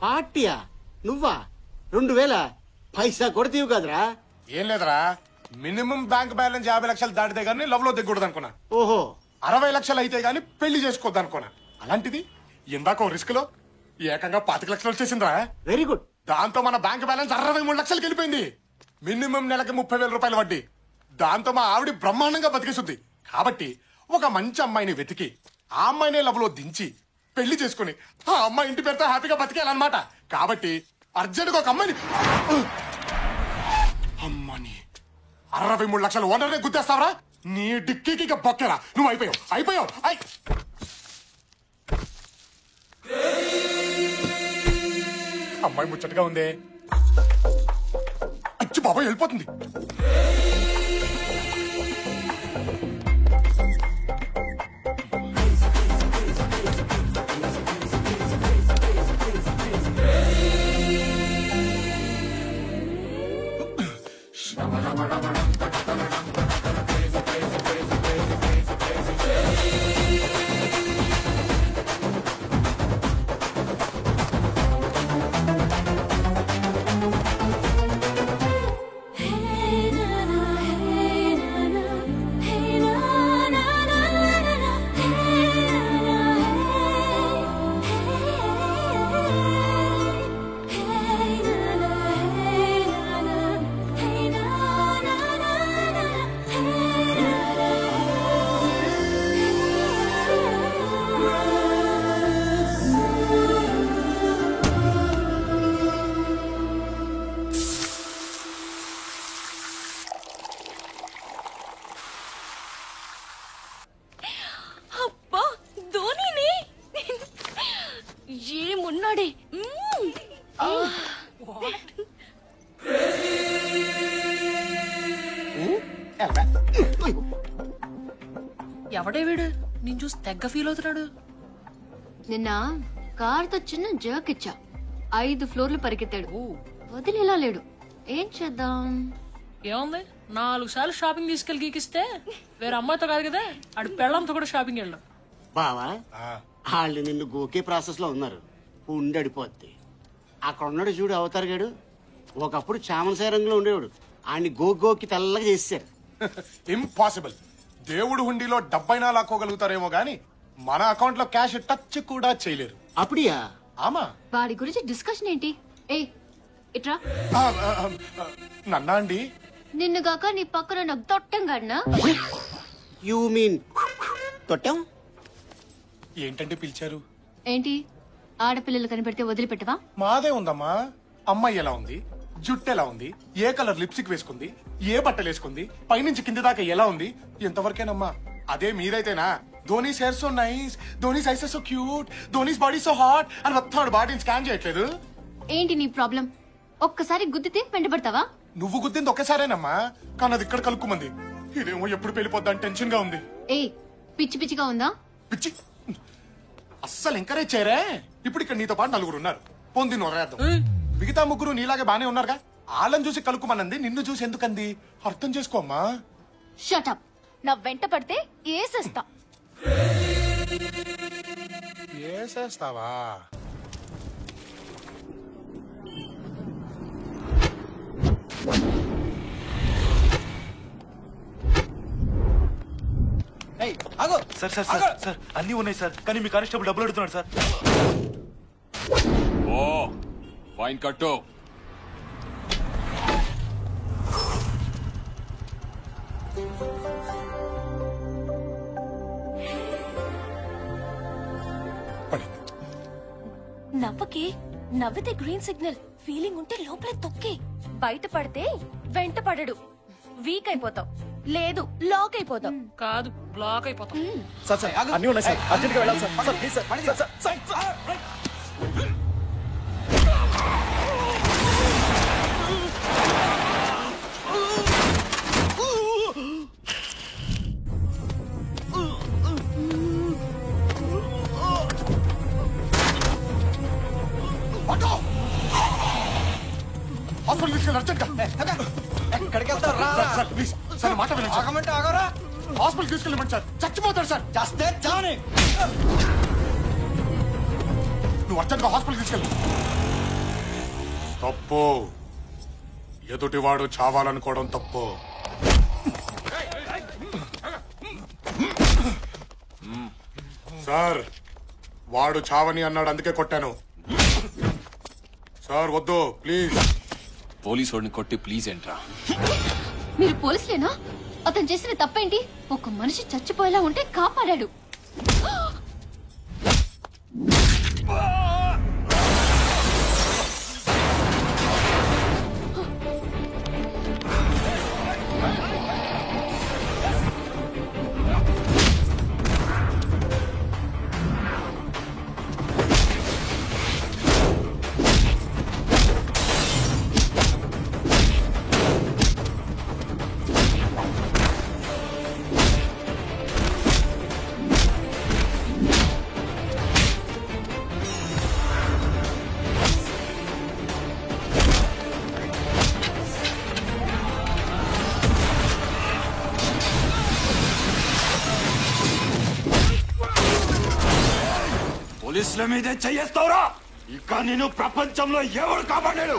పార్టీయా? నువ్వా? 2000 పైసా కూడా తీవు కదరా? ఏం లేదరా, మినిమం బ్యాంక్ బ్యాలెన్స్ 50 లక్షలు దాటితే గానీ లవ్ లో దిగకూడదు అనుకున్నా. ఓహో, 60 లక్షలు అయితే గానీ పెళ్లి చేసుకోవద్దు అనుకున్నా. అలాంటిది ఇందాక రిస్క్ లో ఏకంగా 25 లక్షలు వచ్చేసిందిరా. Very good. దాంతో మన బ్యాంక్ బ్యాలెన్స్ 63 లక్షలకి వెళ్ళిపోయింది. మినిమం నెలకి 30,000 రూపాయలు వడ్డీ. దాంతో మా ఆవిడ బ్రహ్మాండంగా బతికేస్తుంది. కాబట్టి ఒక మంచి అమ్మాయిని వెతికి ఆ అమ్మాయినే లవ్ లో దించి పెళ్లి చేసుకుని ఆ అమ్మాయి ఇంటి పేరుతో హ్యాపీగా బతికేయాలన్నమాట. కాబట్టి అర్జెంట్గా ఒక అమ్మాయిని అమ్మని 63 లక్షలు ఓనర్నే గుద్దేస్తావరా? నీ డిక్కీకి బొక్కేరా. నువ్వు అయిపోయావు. అమ్మాయి ముచ్చటగా ఉందే. అచ్చి బాబాయ్ వెళ్ళిపోతుంది. ఎవడే వీడు? నేను చూసి తెగ్గ ఫీల్ అవుతున్నాడు. నిన్న కార్తో చిన్న జర్క్ ఇచ్చా, 5 ఫ్లోర్లు పరిగెత్తాడు. వదిలేలా లేడు. ఏం చేద్దాం? ఏముంది, 4 సార్లు షాపింగ్ తీసుకెళ్ళి గీకిస్తే వేరే అమ్మాయితో కాదు కదా, ఆడు పెళ్ళంతో కూడా షాపింగ్ వెళ్ళాం. బావా, వాళ్ళు నిన్ను గోకే ప్రాసెస్ లో ఉన్నారు. ఉండడిపోద్ది. అక్కడ ఉన్నాడు చూడు అవతార్ గాడు. ఒకప్పుడు చామనసాయ రంగులో ఉండేవాడు. ఆయన్ని గోకి తెల్లగా చేశారు. ఇంపాసిబుల్. దేవుడు హుండీలో 70 లాక్కోగలుగుతారేమో గాని మన అకౌంట్ లో క్యాష్ టచ్ కూడా చేయలేరు. అప్పుడియా? ఆమా. వాడి గురించి డిస్కషన్ ఏంటి? ఏ ఇట్రా. నన్నా అండి? నిన్నుగాక నీ పక్కన నాకు తొట్టం గడినా. You mean తొట్టం? ఏంటంటే పిలిచారు? ఏంటి, ఆడపిల్లలు కనిపెడితే వదిలిపెట్టవా? మాదే ఉందమ్మా. అమ్మాయి ఎలా ఉంది, జుట్టు ఎలా ఉంది, ఏ కలర్ లిప్స్టిక్ వేసుకుంది, ఏ బట్టలు వేసుకుంది, పైనుంచి కింది దాకా ఎలా ఉంది, ఎంతవరకేనమ్మా. అదే మీరైతేనా Dhoni's hair so nice, Dhoni's eyes so cute, Dhoni's body so hot అని మొత్తం బాడీని స్కాన్ చేయట్లేదు. ఏంటి నీ ప్రాబ్లం? ఒక్కసారి గుద్దితే వెంటబడతావా? నువ్వు గుద్దింది ఒక్కసారేనమ్మా, కానీ అది ఇక్కడ కలుక్కుమంది. ఇదేమో ఎప్పుడు పెళ్లిపోద్దని టెన్షన్ గా ఉంది. ఏ పిచ్చి పిచ్చిగా ఉందా? పిచ్చి అస్సలు ఎంకరేజ్ చేయరే. ఇప్పుడు ఇక్కడ నీతో పాటు 4 ఉన్నారు. పొంది నొరేద్దాం. మిగతా 3 నీలాగే బానే ఉన్నారుగా. వాళ్ళని చూసి కలుక్కుమనంది, నిన్ను చూసి ఎందుకంది అర్థం చేసుకోమ్మా. షటప్. నా వెంట పడితే ఏసేస్తా. ఏసేస్తావా? సార్ సార్ సార్ సార్ అన్నీ ఉన్నాయి సార్, కానీ మీ కానిస్టేబుల్ డబ్బులు అడుగుతున్నాడు సార్. ఓ ఫైన్ కట్టు. నవ్వకి, నవ్వితే గ్రీన్ సిగ్నల్, ఫీలింగ్ ఉంటే లోపలే తొక్కి. బయట పడితే వెంట పడడు, వీక్ అయిపోతావు. లేదు లాక్ అయిపోతాం. కాదు బ్లాక్ అయిపోతాం. సార్ సార్ అన్నీ ఉన్నాయి సార్, అర్జెంట్ గా వెళ్ళాలి sir. Sir please sir. Hospital తీసుకెళ్ళి అర్జెంట్ గా. ఎక్కడికి వెళ్తారు? సార్ ప్లీజ్ సార్, మాట వినండి. ఆగమంటే ఆగరా? హాస్పిటల్ తీసుకెళ్ళమండి సార్, చచ్చిపోతాడు సార్. చేస్తే చాని. నువ్వు అర్జెంట్ గా హాస్పిటల్ తీసుకెళ్ళి. తప్పు. ఎదుటివాడు చావాలనుకోవడం తప్పు. సార్, వాడు చావని అన్నాడు, అందుకే కొట్టాను. సార్ వద్దు ప్లీజ్. పోలీసు వాడిని కొట్టి ప్లీజ్ ఏంట్రా? మీరు పోలీసులేనా? అతను చేసిన తప్పేంటి? ఒక మనిషి చచ్చిపోయేలా ఉంటే కాపాడాడు. పోలీసుల మీదే చెయ్యేస్తావురా? ఇక నేను ప్రపంచంలో ఎవరు కాపాడాడు?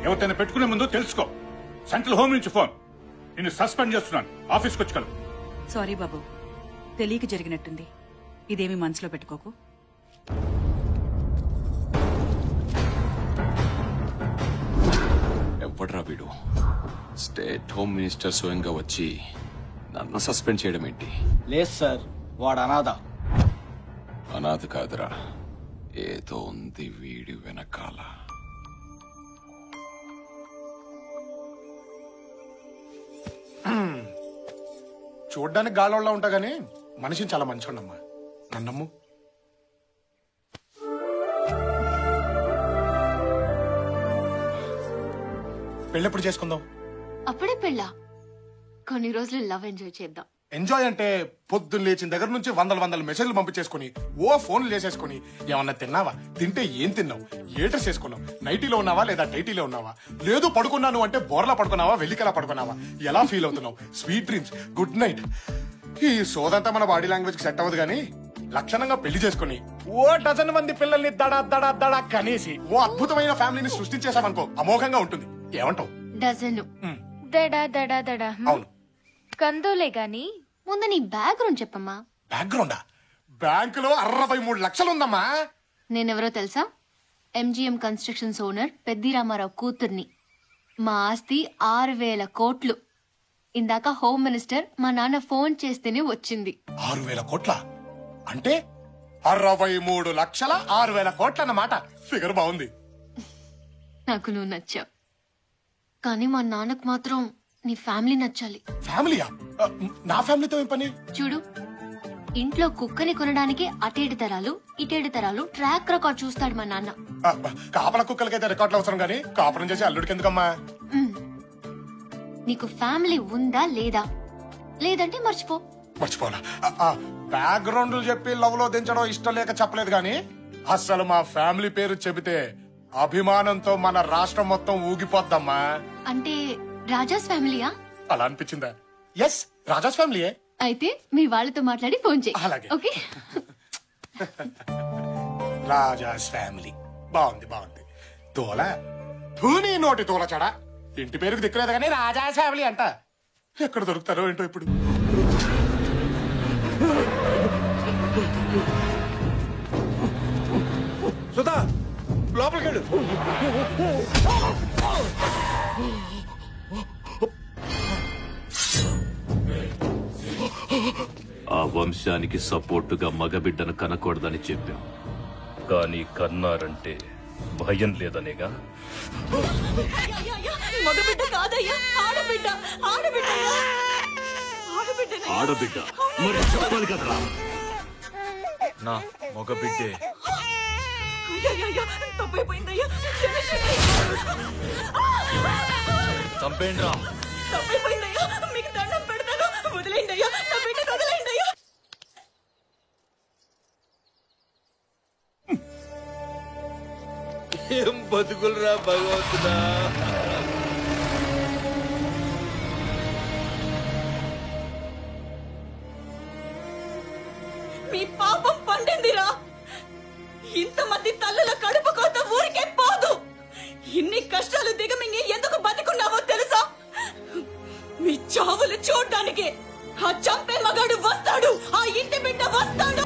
ఎవరిని పెట్టుకునే ముందు తెలుసుకో. సెంట్రల్ హోమ్ నుంచి ఫోన్. నిన్ను సస్పెండ్ చేస్తున్నాను. ఆఫీస్కి వచ్చి కలు. సారీ బాబు, తెలియక జరిగినట్టుంది. ఇదేమి మనసులో పెట్టుకోకు. ఎవడ్రా వీడు? స్టేట్ హోమ్ మినిస్టర్ స్వయంగా వచ్చి నన్ను సస్పెండ్ చేయడం ఏంటి? లేదు సార్, వాడు అనాథ. అనాథ కాదురా, ఏదో ఉంది వీడి వెనకాల. చూడ్డానికి గాలోళ్ళ ఉంటా గానీ మనిషిని చాలా మంచోడమ్మా. నన్నమ్ము. పెళ్ళెప్పుడు చేసుకుందాం? అప్పుడే పెళ్ళా? కొన్ని రోజులు లవ్ ఎంజాయ్ చేద్దాం. ఎంజాయ్ అంటే పొద్దున్న లేచిన దగ్గర నుంచి వందల మెసేజ్లు పంపించేసుకుని ఓ ఫోన్లు చేసేసుకుని ఏమన్నా తిన్నావా, తింటే ఏం తిన్నావు, ఏ డ్రెస్ వేసుకున్నావు, నైటీలో ఉన్నావా లేదా టైటీలో ఉన్నావా, లేదు పడుకున్నాను అంటే బోర్లా పడుకున్నావా, వెల్లికలా పడుకున్నావా, ఎలా ఫీల్ అవుతున్నావు, స్వీట్ డ్రీమ్స్, గుడ్ నైట్. ఈ సోదంతా మన బాడీ లాంగ్వేజ్ కి సెట్ అవ్వదు గానీ లక్షణంగా పెళ్లి చేసుకుని ఓ డజన్ మంది పిల్లల్ని దడా దడా దడా కనేసి ఓ అద్భుతమైన ఫ్యామిలీని సృష్టించేసామనుకో అమోఘంగా ఉంటుంది. ఏమంటావు? డజన్ దడా దడా దడా. అవును. కందోలే గాని ముందు నీ బ్యాక్గ్రౌండ్ చెప్పమ్మా. బ్యాక్గ్రౌండా? బ్యాంకులో 63 లక్షలు ఉందమ్మా. నేనెవరో తెలుసా? MGM constructions owner Peddi Ramarao కూతుర్ని. మా ఆస్తి 6,000 కోట్లు. ఇందాక హోమ్ మినిస్టర్ మా నాన్న ఫోన్ చేస్తేనే వచ్చింది. 6,000 కోట్ల అంటే 63 లక్షల 6,000 కోట్ల అన్నమాట. ఫిగర్ బాగుంది. నాకు నువ్వు నచ్చావు, కానీ మా నాన్నకు మాత్రం నీ ఫ్యామిలీ నచ్చాలి. ఫ్యామిలీయా? నా ఫ్యామిలీతో ఏం పని? చూడు, ఇంట్లో కుక్కని కొనడానికి అటేడు తరాలు ఇటేడు తరాలు ట్రాక్ రికార్డ్ చూస్తాడు మా నాన్న. కాపల కుక్కలకైతే రికార్డులు అవసరం గానీ కాపురం చేసి అల్లుడికి ఎందుకమ్మా? నీకు ఫ్యామిలీ ఉందా లేదా? లేదంటే మర్చిపో. మర్చిపోలా. బ్యాక్గ్రౌండ్లు చెప్పి లవ్ లో దించడం ఇష్టం లేక చెప్పలేదు గానీ అసలు మా ఫ్యామిలీ పేరు చెబితే అభిమానంతో మన రాష్ట్రం మొత్తం ఊగిపోద్దమ్మా. అంటే రాజాస్ ఫ్యామిలీయా? అలా అనిపించిందా? ఎస్, రాజాస్ ఫ్యామిలీయే. అయితే మీ వాళ్ళతో మాట్లాడి ఫోన్ చేయి. అలాగే. ఓకే. రాజాస్ ఫ్యామిలీ బాగుంది బాగుంది. తోల ధూని నోటి తోల చెడ. ఇంటి పేరుకు దిక్కులేదు కానీ రాజాస్ ఫ్యామిలీ అంట. ఎక్కడ దొరుకుతారో ఏంటో ఇప్పుడు. సుధా, లోపలికి వెళ్ళు. ఆ వంశానికి సపోర్టుగా మగబిడ్డను కనకూడదని చెప్పాం, కానీ కన్నారంటే భయం లేదనేగా. మగబిడ్డ కాదయ్యా, ఆడబిడ్డ. ఆడబిడ్డ ఆడబిడ్డ మరి చెప్పాలి కదరా. నా మగ బిడ్డే. తప్పైపోయిందయ్యా, చంపేండ్రా. తప్పైపోయిందయ్యా, మీకు దండం పెడతాను, వదిలేండి అయ్యా, నా బిడ్డను వదిలేండి అయ్యా. ఏం బతుకులరా భగవంతుడా. మీ పాపం పండిందిరా. ఇంతమంది తల్లుల కడుపు కోత ఊరికే పోదు. ఇన్ని కష్టాలు దిగమింగి ఎందుకు బతికున్నావో తెలుసా? మీ చావులు చూడ్డానికి ఆ చంపే మగాడు వస్తాడు, ఆ ఇంటి బిడ్డ వస్తాడు.